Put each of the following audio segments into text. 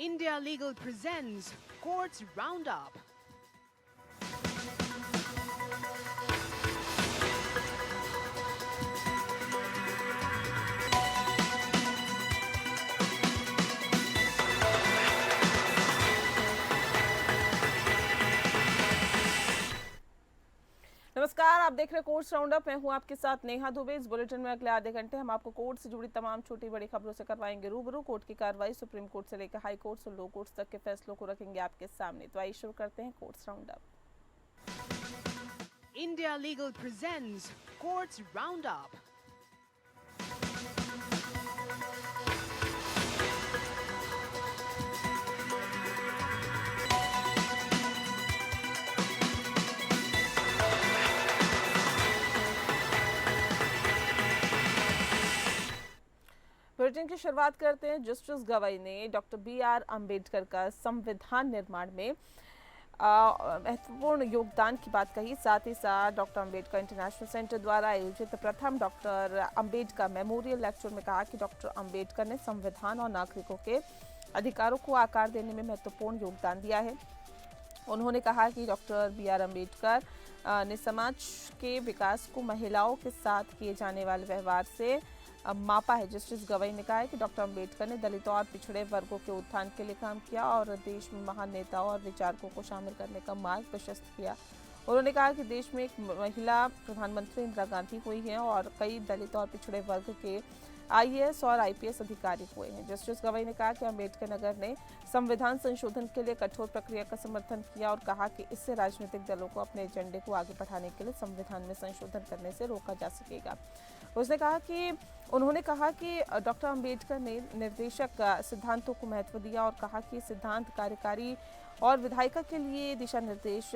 India Legal presents Courts Roundup. नमस्कार, आप देख रहे हैं कोर्ट्स राउंडअप। मैं हूं आपके साथ नेहा दुबे। इस बुलेटिन में अगले आधे घंटे हम आपको कोर्ट से जुड़ी तमाम छोटी बड़ी खबरों से करवाएंगे रूबरू। कोर्ट की कार्रवाई सुप्रीम कोर्ट से लेकर हाई कोर्ट और लो कोर्ट तक के फैसलों को रखेंगे आपके सामने। तो आइए शुरू करते हैं courts roundup. India Legal presents Courts Roundup. Bulletin की शुरुआत करते हैं। जस्टिस गवाई ने डॉक्टर बी.आर. अम्बेडकर का संविधान निर्माण में महत्वपूर्ण योगदान की बात कही। साथ ही साथ डॉक्टर अम्बेडकर इंटरनेशनल सेंटर द्वारा आयोजित प्रथम डॉक्टर अम्बेडकर मेमोरियल लेक्चर में कहा कि डॉक्टर अम्बेडकर ने संविधान और नागरिकों के अधिकारों को आकार देने में महत्वपूर्ण योगदान दिया है। उन्होंने कहा कि डॉक्टर बी.आर. अम्बेडकर ने समाज के विकास को महिलाओं के साथ किए जाने वाले व्यवहार से मापा है। जस्टिस गवाई ने कहा है कि डॉक्टर अम्बेडकर ने दलितों और पिछड़े वर्गों के उत्थान के लिए काम किया और देश में महान नेताओं और विचारकों को शामिल करने का मार्ग प्रशस्त किया। उन्होंने कहा कि देश में एक महिला प्रधानमंत्री इंदिरा गांधी हुई हैं और कई दलित और पिछड़े वर्ग के आईएएस और आईपीएस अधिकारी हुए हैं। जस्टिस गवाई ने कहा कि अम्बेडकर नगर ने संविधान संशोधन के लिए कठोर प्रक्रिया का समर्थन किया और कहा कि इससे राजनीतिक दलों को अपने एजेंडे को आगे बढ़ाने के लिए संविधान में संशोधन करने से रोका जा सकेगा। उन्होंने कहा कि डॉक्टर अम्बेडकर ने निर्देशक सिद्धांतों को महत्व दिया और कहा कि सिद्धांत कार्यकारी और विधायिका के लिए दिशा निर्देश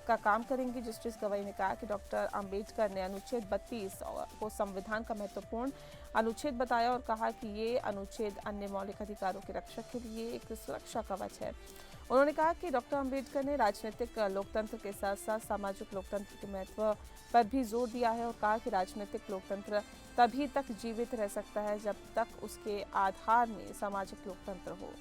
का काम करेंगे। जस्टिस गवाई ने कहा कि डॉक्टर अम्बेडकर ने अनुच्छेद 32 को संविधान का महत्वपूर्ण अनुच्छेद बताया और कहा कि ये अनुच्छेद अन्य मौलिक अधिकारों के रक्षक के लिए एक सुरक्षा कवच है। उन्होंने कहा कि डॉक्टर अम्बेडकर ने राजनीतिक लोकतंत्र के साथ साथ सामाजिक लोकतंत्र के महत्व पर भी जोर दिया है और कहा कि राजनीतिक लोकतंत्र तभी तक जीवित रह सकता है जब तक उसके आधार में सामाजिक लोकतंत्र हो।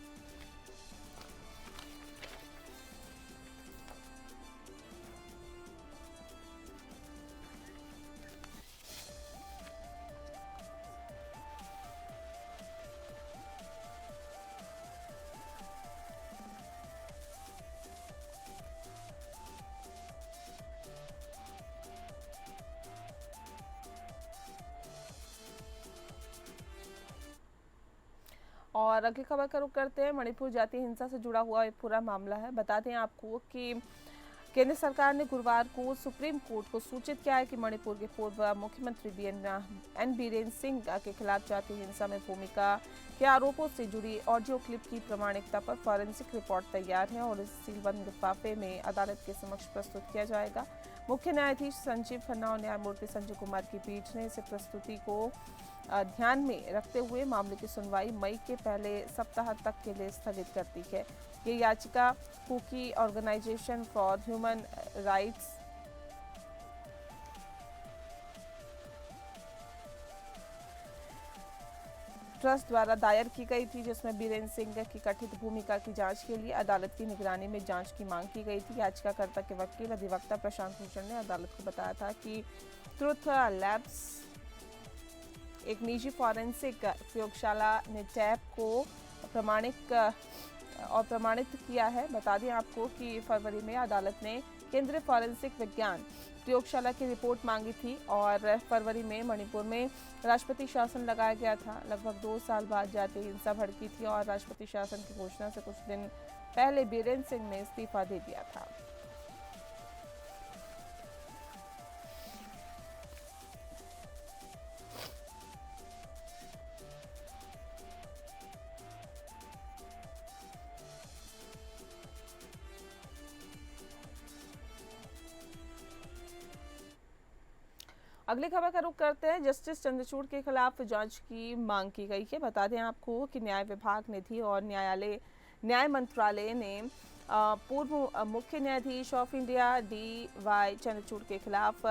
और अगली खबर का रुख करते हैं। मणिपुर जातीय हिंसा से जुड़ा हुआ एक पूरा मामला है। बता दें आपको कि केंद्र सरकार ने गुरुवार को सुप्रीम कोर्ट को सूचित किया है कि मणिपुर के पूर्व मुख्यमंत्री एन बीरेन सिंह के खिलाफ जातीय हिंसा में भूमिका के आरोपों से जुड़ी ऑडियो क्लिप की प्रामाणिकता पर फॉरेंसिक रिपोर्ट तैयार है और इस सीलबंद लिफाफे में अदालत के समक्ष प्रस्तुत किया जाएगा। मुख्य न्यायाधीश संजीव खन्ना और न्यायमूर्ति संजय कुमार की पीठ ने इस प्रस्तुति को ध्यान में रखते हुए मामले की सुनवाई मई के पहले सप्ताह तक के लिए स्थगित कर दी है। ये याचिका Kuki organisation for human rights trust द्वारा दायर की गई थी, जिसमें बीरेन सिंह की कथित भूमिका की जांच के लिए अदालत की निगरानी में जांच की मांग की गई थी। याचिकाकर्ता के वकील अधिवक्ता प्रशांत भूषण ने अदालत को बताया था कि ट्रुथ लैब्स एक निजी फॉरेंसिक प्रयोगशाला ने टैप को प्रमाणित किया है। बता दें आपको कि फरवरी में अदालत ने केंद्रीय फॉरेंसिक विज्ञान प्रयोगशाला की रिपोर्ट मांगी थी और फरवरी में मणिपुर में राष्ट्रपति शासन लगाया गया था। लगभग 2 साल बाद जातीय हिंसा भड़की थी और राष्ट्रपति शासन की घोषणा से कुछ दिन पहले बीरेन सिंह ने इस्तीफा दे दिया था। अगली खबर का रुख करते हैं। जस्टिस चंद्रचूड़ के खिलाफ जांच की मांग की गई है। बता दें आपको कि न्याय विभाग, निधि और न्याय मंत्रालय ने पूर्व मुख्य न्यायाधीश ऑफ इंडिया डी.वाई. चंद्रचूड़ के खिलाफ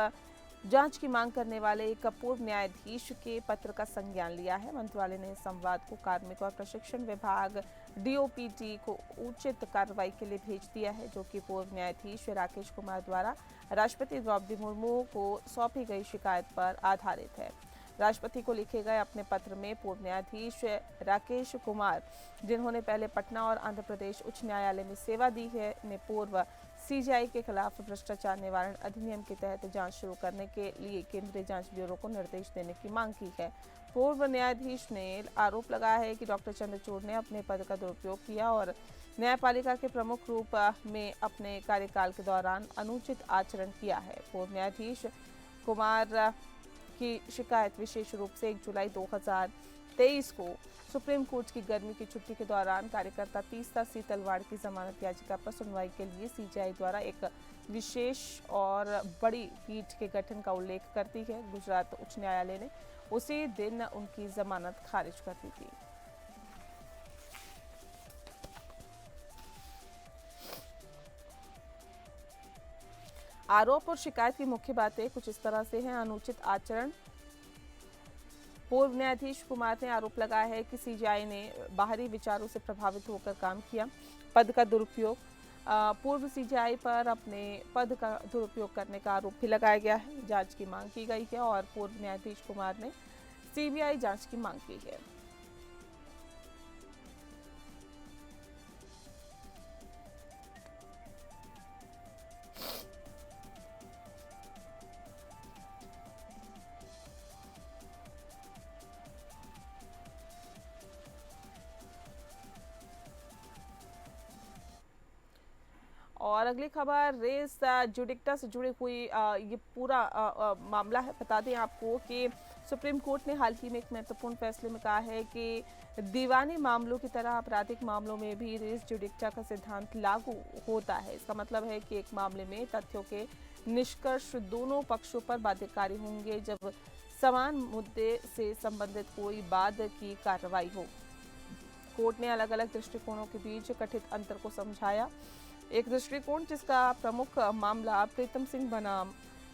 जांच की मांग करने वाले एक पूर्व न्यायाधीश के पत्र का संज्ञान लिया है। मंत्रालय ने इस संवाद को कार्मिक और प्रशिक्षण विभाग डीओपीटी को उचित कार्रवाई के लिए भेज दिया है, जो कि पूर्व न्यायाधीश राकेश कुमार द्वारा राष्ट्रपति द्रौपदी मुर्मू को सौंपी गई शिकायत पर आधारित है। राष्ट्रपति को लिखे गए अपने पत्र में पूर्व न्यायाधीश राकेश कुमार, जिन्होंने पहले पटना और आंध्र प्रदेश उच्च न्यायालय में सेवा दी है, ने पूर्व सीजीआई के खिलाफ भ्रष्टाचार निवारण अधिनियम के तहत जांच शुरू करने के लिए केंद्रीय जांच ब्यूरो को निर्देश देने की मांग की है। पूर्व न्यायाधीश ने आरोप लगाया है कि डॉक्टर चंद्रचूड़ ने अपने पद का दुरुपयोग किया और न्यायपालिका के प्रमुख रूप में अपने कार्यकाल के दौरान अनुचित आचरण किया है। पूर्व न्यायाधीश कुमार की शिकायत विशेष रूप से 1 जुलाई 2023 को सुप्रीम कोर्ट की गर्मी की छुट्टी के दौरान कार्यकर्ता तीस्ता सी तलवाड़ की जमानत याचिका पर सुनवाई के लिए सीजीआई द्वारा एक विशेष और बड़ी पीठ के गठन का उल्लेख करती है। गुजरात उच्च न्यायालय ने उसी दिन उनकी जमानत खारिज कर दी थी। आरोप और शिकायत की मुख्य बातें कुछ इस तरह से हैं। अनुचित आचरण। पूर्व न्यायाधीश कुमार ने आरोप लगाया है कि सीजीआई ने बाहरी विचारों से प्रभावित होकर काम किया। पद का दुरुपयोग। पूर्व सीजीआई पर अपने पद का दुरुपयोग करने का आरोप भी लगाया गया है। जांच की मांग की गई है और पूर्व न्यायाधीश कुमार ने सीबीआई जांच की मांग की है। और अगली खबर रेस जुडिक्टा से जुड़ी हुई ये पूरा मामला है। बता दें आपको कि सुप्रीम कोर्ट ने हाल ही में एक महत्वपूर्ण फैसले में कहा है कि दीवानी मामलों की तरह आपराधिक मामलों में भी रेस जुडिक्टा का सिद्धांत लागू होता है। इसका मतलब है कि एक मामले में तथ्यों के निष्कर्ष दोनों पक्षों पर बाध्यकारी होंगे जब समान मुद्दे से संबंधित कोई बाद की कार्रवाई हो। कोर्ट ने अलग अलग दृष्टिकोणों के बीच कथित अंतर को समझाया। एक दृष्टिकोण जिसका प्रमुख मामला प्रीतम सिंह बनाम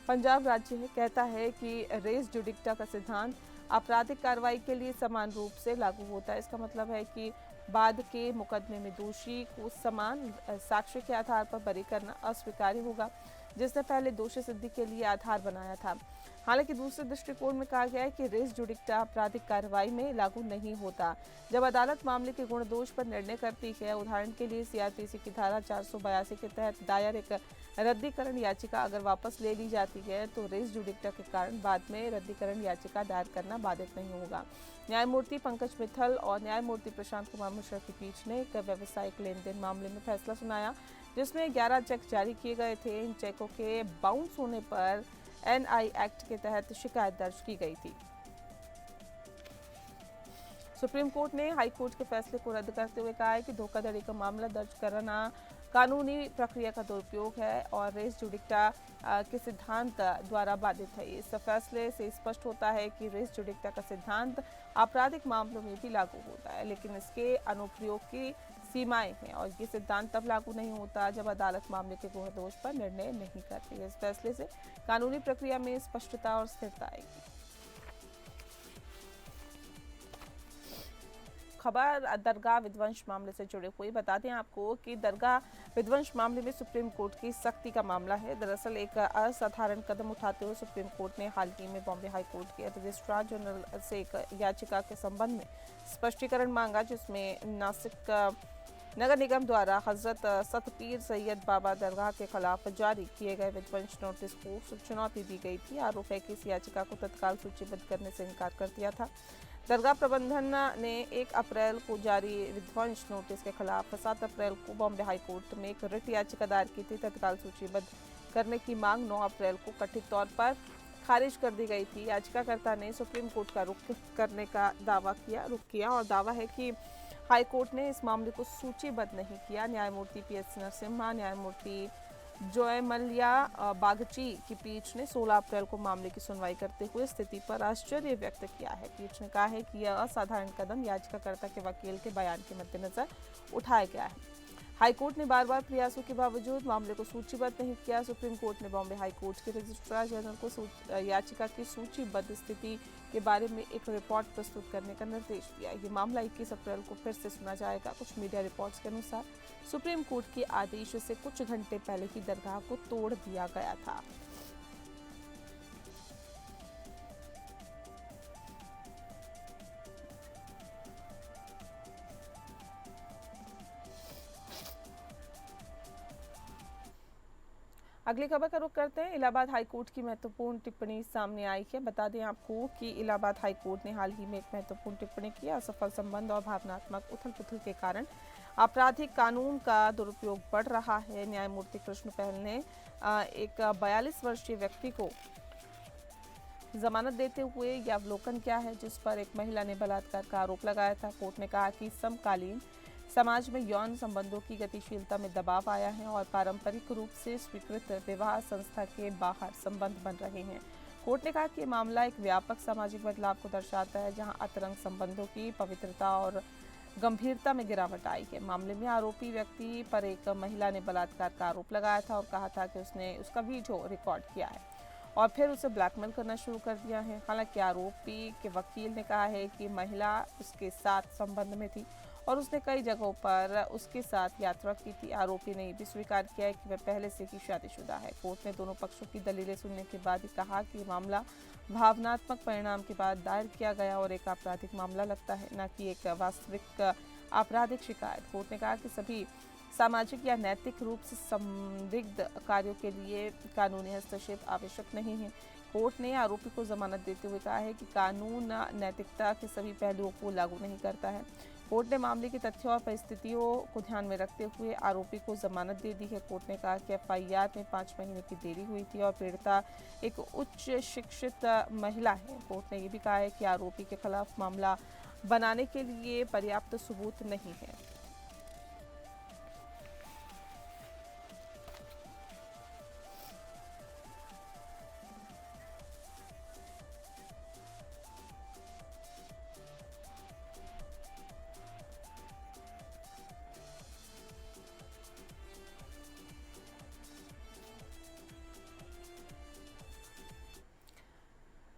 पंजाब राज्य है, कहता है कि रेस जुडिक्टा का सिद्धांत आपराधिक कार्रवाई के लिए समान रूप से लागू होता है। इसका मतलब है कि बाद के मुकदमे में दोषी को समान साक्ष्य के आधार पर बरी करना अस्वीकार्य होगा, जिसने पहले दोषी सिद्धि के लिए आधार बनाया था। हालांकि दूसरे दृष्टिकोण में कहा गया है कि रेस जुडिक्टा आपराधिक कार्रवाई में लागू नहीं होता जब अदालत मामले के गुण दोष पर निर्णय करती है। उदाहरण के लिए सीआरपीसी की धारा 482 के तहत दायर एक रद्दीकरण याचिका अगर वापस ले ली जाती है तो रेस जुडिक्टा के कारण बाद में रद्दीकरण याचिका दायर करना बाधित नहीं होगा। न्यायमूर्ति पंकज मित्तल और न्यायमूर्ति प्रशांत कुमार मिश्रा की पीठ ने एक व्यावसायिक लेन देन मामले में फैसला सुनाया, जिसमें 11 चेक जारी किए गए थे। इन चेकों के बाउंस होने पर एनआई एक्ट के तहत शिकायत दर्ज की गई थी। सुप्रीम कोर्ट ने हाई कोर्ट के फैसले को रद्द करते हुए कहा है कि धोखाधड़ी का मामला दर्ज करना कानूनी प्रक्रिया का दुरुपयोग है और रेस जुडिक्टा के सिद्धांत द्वारा बाधित है। इस फैसले से स्पष्ट होता है कि रेस जुडिक्टा का सिद्धांत आपराधिक मामलों में भी लागू होता है, लेकिन इसके अनुप्रयोग की सीमाएं हैं और ये सिद्धांत तब लागू नहीं होता जब अदालत मामले के गुण दोष पर निर्णय नहीं करती है। इस फैसले से कानूनी प्रक्रिया में स्पष्टता और स्थिरता आएगी। खबर दरगाह विध्वंस मामले से जुड़े हुई। बता दें आपको कि दरगाह विध्वंस मामले में सुप्रीम कोर्ट की सख्ती का मामला है। दरअसल एक असाधारण कदम उठाते हुए सुप्रीम कोर्ट ने हाल ही में बॉम्बे हाई कोर्ट के रजिस्ट्रार जनरल से एक याचिका के संबंध में स्पष्टीकरण मांगा, जिसमें नासिक नगर निगम द्वारा हजरत सतपीर सैयद बाबा दरगाह के खिलाफ जारी किए गए विध्वंस नोटिस को चुनौती दी गई थी। आरोप है कि इस याचिका को तत्काल सूचीबद्ध करने से इनकार कर दिया था। दरगाह प्रबंधन ने 1 अप्रैल को जारी विध्वंस नोटिस के खिलाफ 7 अप्रैल को बॉम्बे हाई कोर्ट में एक रिट याचिका दायर की थी। तत्काल सूचीबद्ध करने की मांग 9 अप्रैल को कथित तौर पर खारिज कर दी गई थी। याचिकाकर्ता ने सुप्रीम कोर्ट का रुख करने का दावा किया और दावा है कि हाई कोर्ट ने इस मामले को सूचीबद्ध नहीं किया। न्यायमूर्ति पीएस नरसिम्हा, न्यायमूर्ति जॉय मल्ल्या बागची की पीठ ने 16 अप्रैल को मामले की सुनवाई करते हुए स्थिति पर आश्चर्य व्यक्त किया है। पीठ ने कहा है कि यह असाधारण कदम याचिकाकर्ता के वकील के बयान के मद्देनजर उठाया गया है। हाईकोर्ट ने बार बार प्रयासों के बावजूद मामले को सूचीबद्ध नहीं किया। सुप्रीम कोर्ट ने बॉम्बे हाईकोर्ट के रजिस्ट्रार जनरल को याचिका की सूचीबद्ध स्थिति के बारे में एक रिपोर्ट प्रस्तुत करने का निर्देश दिया। ये मामला 21 अप्रैल को फिर से सुना जाएगा। कुछ मीडिया रिपोर्ट्स के अनुसार सुप्रीम कोर्ट के आदेश से कुछ घंटे पहले ही दरगाह को तोड़ दिया गया था। अगली खबर का रुख करते हैं। इलाहाबाद हाईकोर्ट की महत्वपूर्ण टिप्पणी सामने आई है। बता दें आपको कि इलाहाबाद हाईकोर्ट ने हाल ही में एक महत्वपूर्ण टिप्पणी की। असफल संबंध और भावनात्मक उथल-पुथल के कारण आपराधिक कानून का दुरुपयोग बढ़ रहा है। न्यायमूर्ति कृष्ण पहल ने एक 42 वर्षीय व्यक्ति को जमानत देते हुए यह अवलोकन किया है जिस पर एक महिला ने बलात्कार का आरोप लगाया था। कोर्ट ने कहा कि समकालीन समाज में यौन संबंधों की गतिशीलता में दबाव आया है और पारंपरिक रूप से स्वीकृत विवाह संस्था के बाहर संबंध बन रहे हैं। कोर्ट ने कहा कि मामला एक व्यापक सामाजिक बदलाव को दर्शाता है जहां अंतरंग संबंधों की पवित्रता और गंभीरता में गिरावट आई है। मामले में आरोपी व्यक्ति पर एक महिला ने बलात्कार का आरोप लगाया था और कहा था कि उसने उसका वीडियो रिकॉर्ड किया है और फिर उसे ब्लैकमेल करना शुरू कर दिया है। हालांकि आरोपी के वकील ने कहा है कि महिला उसके साथ संबंध में थी और उसने कई जगहों पर उसके साथ यात्रा की थी। आरोपी ने भी स्वीकार किया है कि वह पहले से ही शादीशुदा है। कोर्ट ने दोनों पक्षों की दलीलें सुनने के बाद ही कहा कि ये मामला भावनात्मक परिणाम के बाद दायर किया गया और एक आपराधिक मामला लगता है, न कि एक वास्तविक आपराधिक शिकायत। कोर्ट ने कहा कि सभी सामाजिक या नैतिक रूप से संदिग्ध कार्यों के लिए कानूनी हस्तक्षेप आवश्यक नहीं है। कोर्ट ने आरोपी को जमानत देते हुए कहा है कि कानून नैतिकता के सभी पहलुओं को लागू नहीं करता है। कोर्ट ने मामले की तथ्यों और परिस्थितियों को ध्यान में रखते हुए आरोपी को जमानत दे दी है। कोर्ट ने कहा कि एफआईआर में 5 महीने की देरी हुई थी और पीड़िता एक उच्च शिक्षित महिला है। कोर्ट ने यह भी कहा है कि आरोपी के खिलाफ मामला बनाने के लिए पर्याप्त सबूत नहीं है।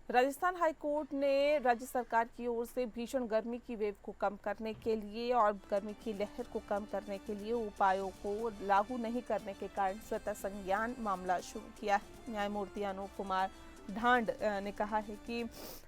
राजस्थान हाईकोर्ट ने राज्य सरकार की ओर से भीषण गर्मी की वेव को कम करने के लिए और गर्मी की लहर को कम करने के लिए उपायों को लागू नहीं करने के कारण स्वतः संज्ञान मामला शुरू किया है। न्यायमूर्ति अनूप कुमार ढांड ने कहा है कि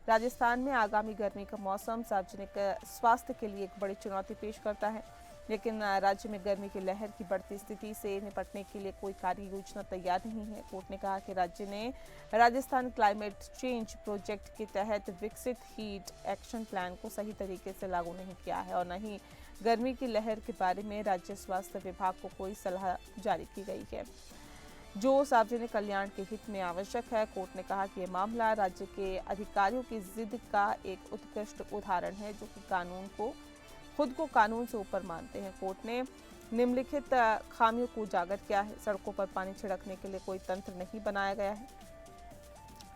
राजस्थान में आगामी गर्मी का मौसम सार्वजनिक स्वास्थ्य के लिए एक बड़ी चुनौती पेश करता है, लेकिन राज्य में गर्मी की लहर की बढ़ती स्थिति से निपटने के लिए कोई कार्य योजना तैयार नहीं है। कोर्ट ने कहा कि राज्य ने राजस्थान क्लाइमेट चेंज प्रोजेक्ट के तहत विकसित हीट एक्शन प्लान को सही तरीके से लागू नहीं किया है और न ही गर्मी की लहर के बारे में राज्य स्वास्थ्य विभाग को कोई सलाह जारी की गई है जो सार्वजनिक कल्याण के हित में आवश्यक है। कोर्ट ने कहा कि यह मामला राज्य के अधिकारियों की जिद का एक उत्कृष्ट उदाहरण है जो कि खुद को कानून से ऊपर मानते हैं। कोर्ट ने निम्नलिखित खामियों को उजागर किया है। सड़कों पर पानी छिड़कने के लिए कोई तंत्र नहीं बनाया गया है।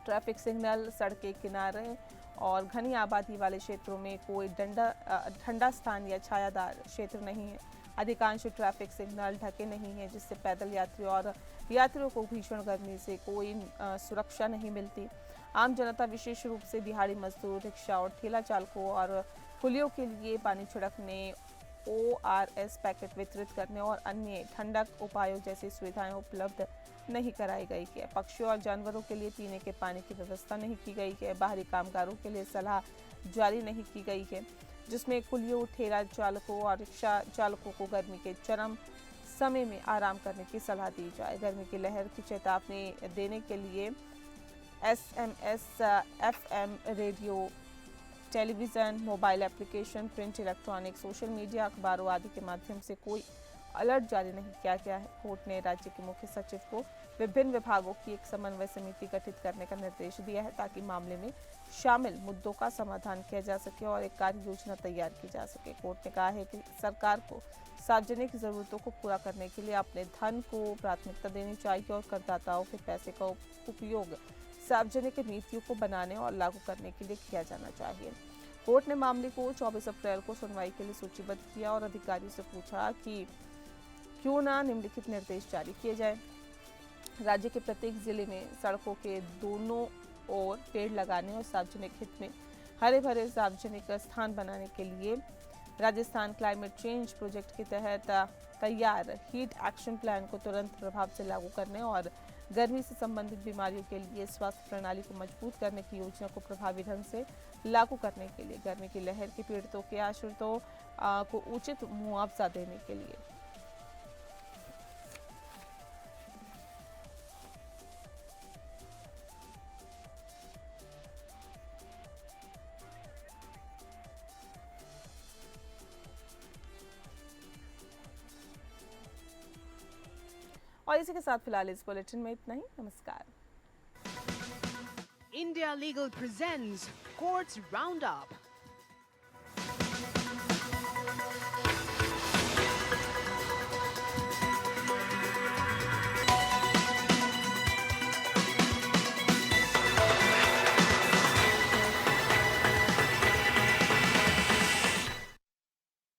ट्रैफिक सिग्नल, सड़क के किनारे और घनी आबादी वाले क्षेत्रों में कोई ठंडा स्थान या छायादार क्षेत्र नहीं है। अधिकांश ट्रैफिक सिग्नल ढके नहीं हैं जिससे पैदल यात्री और यात्रियों को भीषण गर्मी से कोई सुरक्षा नहीं मिलती। आम जनता विशेष रूप से दिहाड़ी मजदूर, रिक्शा और ठेला चालकों और कुलियों के लिए पानी छिड़कने, ORS पैकेट वितरित करने और अन्य ठंडक उपायों जैसी सुविधाएं उपलब्ध नहीं कराई गई है। पक्षियों और जानवरों के लिए पीने के पानी की व्यवस्था नहीं की गई है। बाहरी कामगारों के लिए सलाह जारी नहीं की गई है जिसमें कुलियों, ठेला चालकों और रिक्शा चालकों को गर्मी के चरम समय में आराम करने की सलाह दी जाए। गर्मी की लहर की चेतावनी देने के लिए SMS, FM, radio, television, mobile application, print, electronic, social media, अखबारों आदि के माध्यम से कोई अलर्ट जारी नहीं किया गया है। कोर्ट ने राज्य के मुख्य सचिव को विभिन्न विभागों की एक समन्वय समिति गठित करने का निर्देश दिया है ताकि मामले में शामिल मुद्दों का समाधान किया जा सके और एक कार्य योजना तैयार की जा सके। कोर्ट ने कहा है कि सरकार को सार्वजनिक जरूरतों को पूरा करने के लिए अपने धन को प्राथमिकता देनी चाहिए और करदाताओं के पैसे का उपयोग सार्वजनिक नीतियों को बनाने और लागू करने के लिए किया जाना चाहिए। कोर्ट ने मामले को 24 अप्रैल को सुनवाई के लिए सूचीबद्ध किया और अधिकारियों से पूछा कि क्यों ना निम्नलिखित निर्देश जारी किए जाए। राज्य के प्रत्येक जिले में सड़कों के दोनों ओर पेड़ लगाने और सार्वजनिक हित में हरे भरे सार्वजनिक स्थान बनाने के लिए राजस्थान क्लाइमेट चेंज प्रोजेक्ट के तहत तैयार हीट एक्शन प्लान को तुरंत प्रभाव से लागू करने और गर्मी से संबंधित बीमारियों के लिए स्वास्थ्य प्रणाली को मजबूत करने की योजना को प्रभावी ढंग से लागू करने के लिए गर्मी की लहर के पीड़ितों के आश्रितों को उचित मुआवजा देने के लिए। और इसी के साथ फिलहाल इस बुलेटिन में इतना ही। नमस्कार। India Legal presents Courts Roundup.